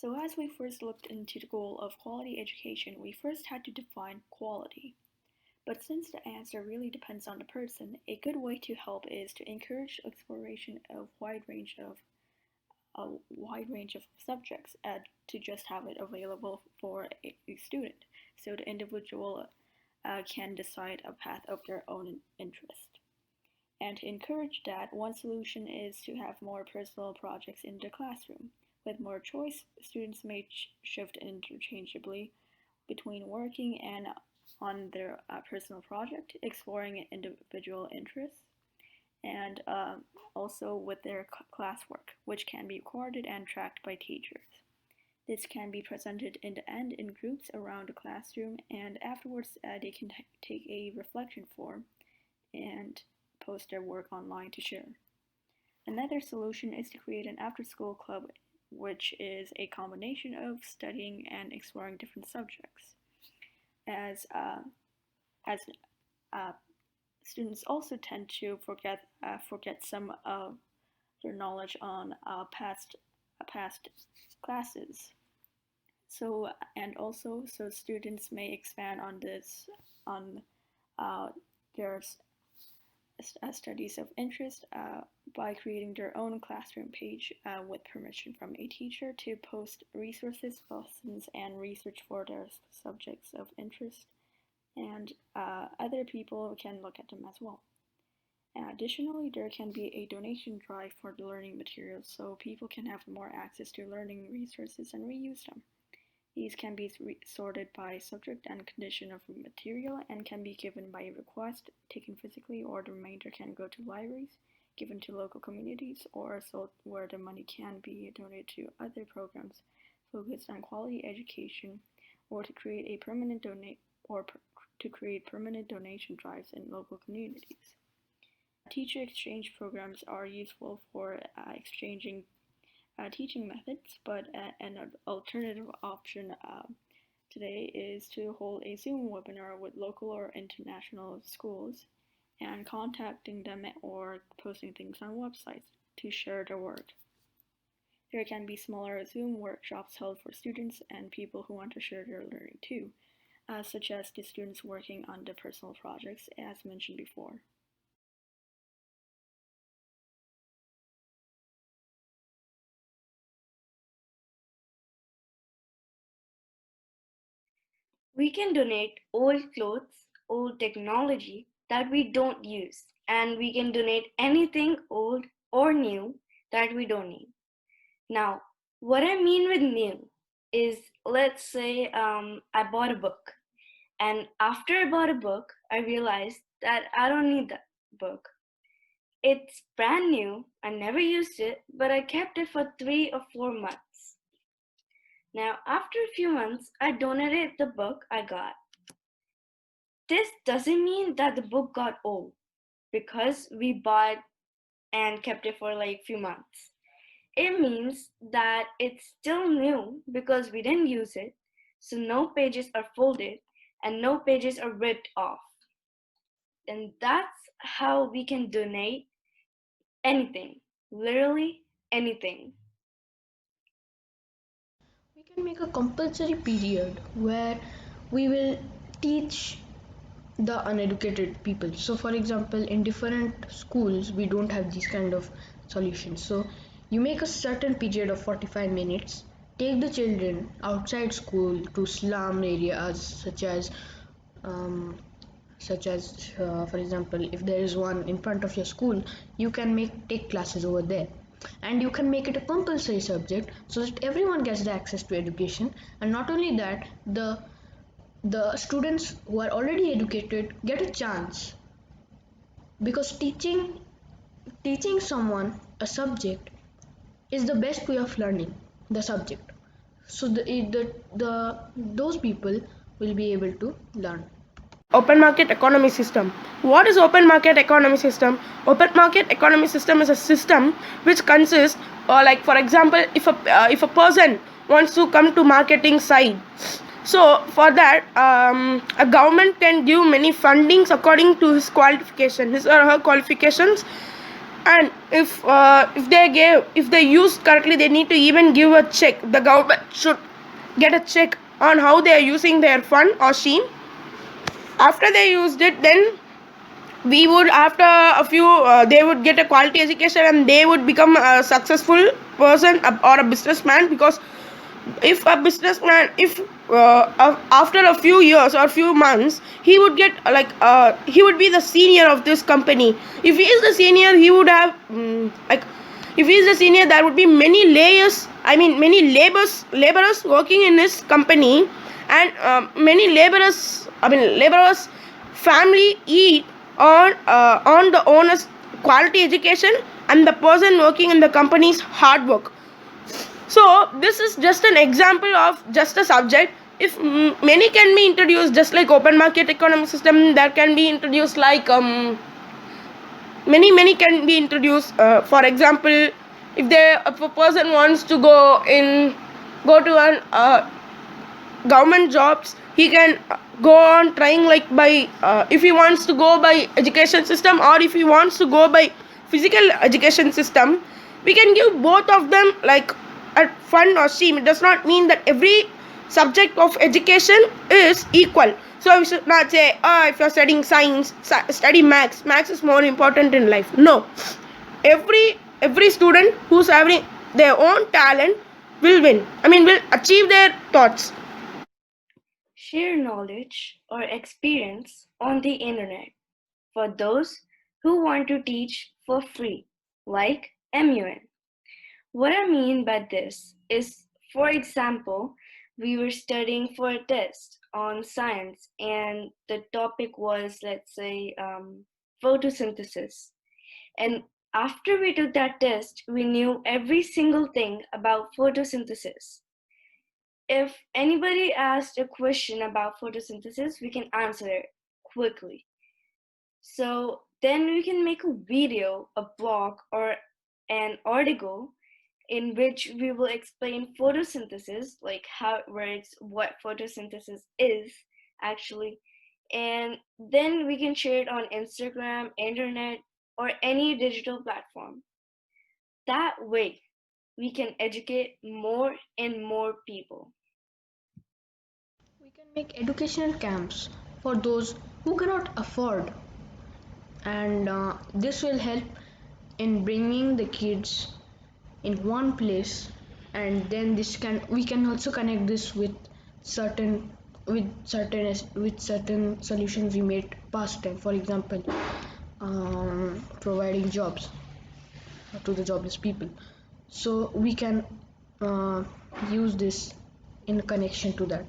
So as we first looked into the goal of quality education, we first had to define quality. But since the answer really depends on the person, a good way to help is to encourage exploration of a wide range of subjects and to just have it available for a student, so the individual can decide a path of their own interest. And to encourage that, one solution is to have more personal projects in the classroom. With more choice, students may shift interchangeably between working and on their personal project, exploring individual interests, and also with their classwork, which can be recorded and tracked by teachers. This can be presented in the end in groups around the classroom, and afterwards they can take a reflection form and post their work online to share. Another solution is to create an after-school club, which is a combination of studying and exploring different subjects. As uh, students also tend to forget some of their knowledge on past classes. So students may expand on this on their studies of interest by creating their own classroom page with permission from a teacher to post resources, lessons, and research for their subjects of interest, and other people can look at them as well. Additionally, there can be a donation drive for the learning materials so people can have more access to learning resources and reuse them. These can be sorted by subject and condition of material and can be given by request, taken physically, or the remainder can go to libraries, given to local communities, or sold where the money can be donated to other programs focused on quality education, or to create permanent donation drives in local communities. Teacher exchange programs are useful for exchanging teaching methods, but an alternative option today is to hold a Zoom webinar with local or international schools and contacting them or posting things on websites to share their work. There can be smaller Zoom workshops held for students and people who want to share their learning too, such as the students working on the personal projects as mentioned before. We can donate old clothes, old technology that we don't use, and we can donate anything old or new that we don't need. Now, what I mean with new is, let's say I bought a book, and after I bought a book, I realized that I don't need that book. It's brand new, I never used it, but I kept it for 3 or 4 months. Now, after a few months, I donated the book I got. This doesn't mean that the book got old because we bought and kept it for like few months. It means that it's still new because we didn't use it, so no pages are folded and no pages are ripped off. And that's how we can donate anything, literally anything. We can make a compulsory period where we will teach the uneducated people. So for example, in different schools we don't have these kind of solutions, so you make a certain period of 45 minutes, take the children outside school to slum areas um, such as for example, if there is one in front of your school, you can take classes over there, and you can make it a compulsory subject so that everyone gets the access to education. And not only that, the students who are already educated get a chance, because teaching someone a subject is the best way of learning the subject, so those people will be able to learn. Open market economy system. What is open market economy system? Open market economy system is a system which consists, like for example, if a person wants to come to marketing side, so for that a government can give many fundings according to his or her qualifications, And if they use correctly, they need to even give a check. The government should get a check on how they are using their fund or scheme. After they used it, then we would, after a few, they would get a quality education and they would become a successful person or a businessman. Because if a businessman, if after a few years or few months, he would get he would be the senior of this company. If he is the senior, he would have if he is the senior, there would be many layers, many laborers working in his company. And many laborers family eat on the owner's quality education and the person working in the company's hard work. So this is just an example of just a subject. If many can be introduced, just like open market economic system, that can be introduced like many can be introduced. For example, if a person wants to go to an government jobs, he can go on trying, like by if he wants to go by education system or if he wants to go by physical education system, we can give both of them like a fun or stream. It does not mean that every subject of education is equal. So we should not say, if you're studying science, study max is more important in life. No, every student who's having their own talent will win, will achieve their thoughts. Share knowledge or experience on the internet for those who want to teach for free, like MUN. What I mean by this is, for example, we were studying for a test on science and the topic was, let's say, photosynthesis. And after we took that test, we knew every single thing about photosynthesis. If anybody asked a question about photosynthesis, we can answer it quickly. So then we can make a video, a blog, or an article in which we will explain photosynthesis, like how it works, what photosynthesis is actually, and then we can share it on Instagram, internet, or any digital platform. That way, we can educate more and more people. We can make educational camps for those who cannot afford, and this will help in bringing the kids in one place. And then this can we can also connect this with certain certain solutions we made past time. For example, providing jobs to the jobless people. So we can uh, use this in connection to that.